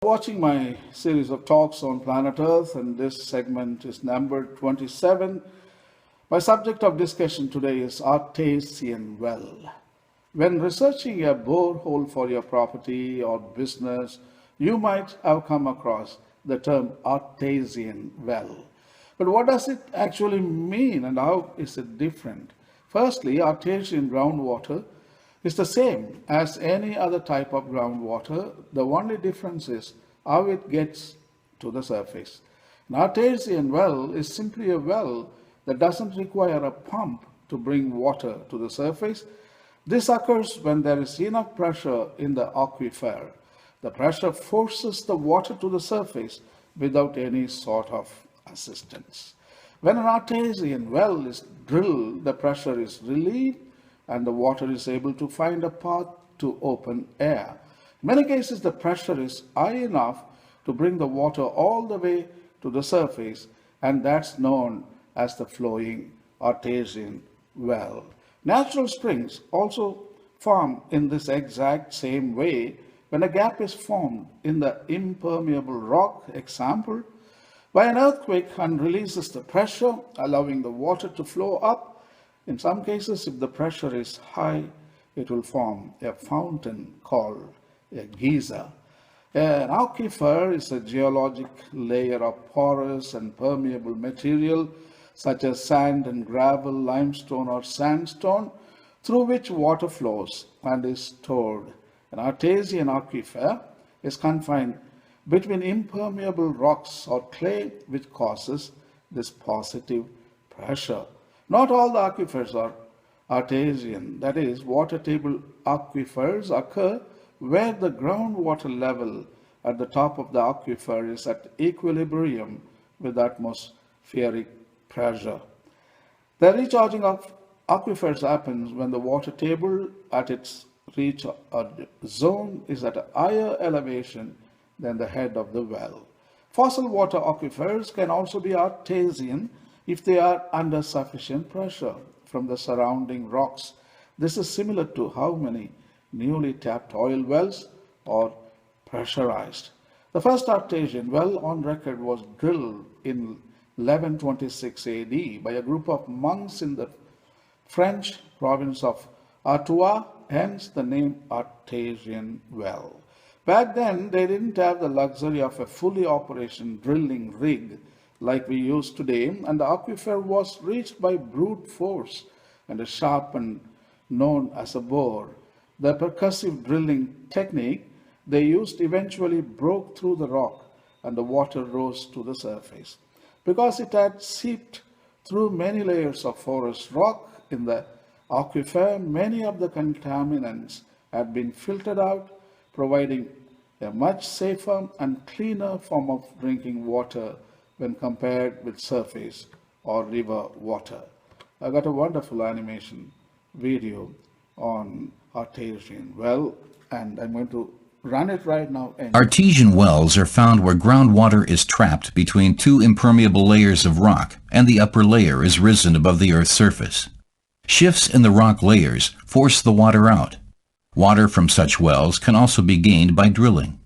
Watching my series of talks on planet Earth, and this segment is number 27. My subject of discussion today is Artesian well. When researching a borehole for your property or business, you might have come across the term Artesian well. But what does it actually mean and how is it different? Firstly, Artesian groundwater is the same as any other type of groundwater. The only difference is how it gets to the surface. An artesian well is simply a well that doesn't require a pump to bring water to the surface. This occurs when there is enough pressure in the aquifer. The pressure forces the water to the surface without any sort of assistance. When an artesian well is drilled, the pressure is relieved and the water is able to find a path to open air. In many cases, the pressure is high enough to bring the water all the way to the surface, and that's known as the flowing artesian well. Natural springs also form in this exact same way when a gap is formed in the impermeable rock, example, by an earthquake, and releases the pressure, allowing the water to flow up. In some cases, if the pressure is high, it will form a fountain called a geyser. An aquifer is a geologic layer of porous and permeable material such as sand and gravel, limestone or sandstone, through which water flows and is stored. An artesian aquifer is confined between impermeable rocks or clay, which causes this positive pressure. Not all the aquifers are artesian, that is, water table aquifers occur where the groundwater level at the top of the aquifer is at equilibrium with atmospheric pressure. The recharging of aquifers happens when the water table at its recharge zone is at a higher elevation than the head of the well. Fossil water aquifers can also be artesian if they are under sufficient pressure from the surrounding rocks. This is similar to how many newly tapped oil wells are pressurized. The first artesian well on record was drilled in 1126 AD by a group of monks in the French province of Artois, hence the name Artesian well. Back then, they didn't have the luxury of a fully operational drilling rig like we use today, and the aquifer was reached by brute force and a sharpened known as a bore. The percussive drilling technique they used eventually broke through the rock and the water rose to the surface. Because it had seeped through many layers of porous rock in the aquifer, many of the contaminants had been filtered out, providing a much safer and cleaner form of drinking water when compared with surface or river water. I got a wonderful animation video on artesian well, and I'm going to run it right now. Artesian wells are found where groundwater is trapped between two impermeable layers of rock and the upper layer is risen above the Earth's surface. Shifts in the rock layers force the water out. Water from such wells can also be gained by drilling.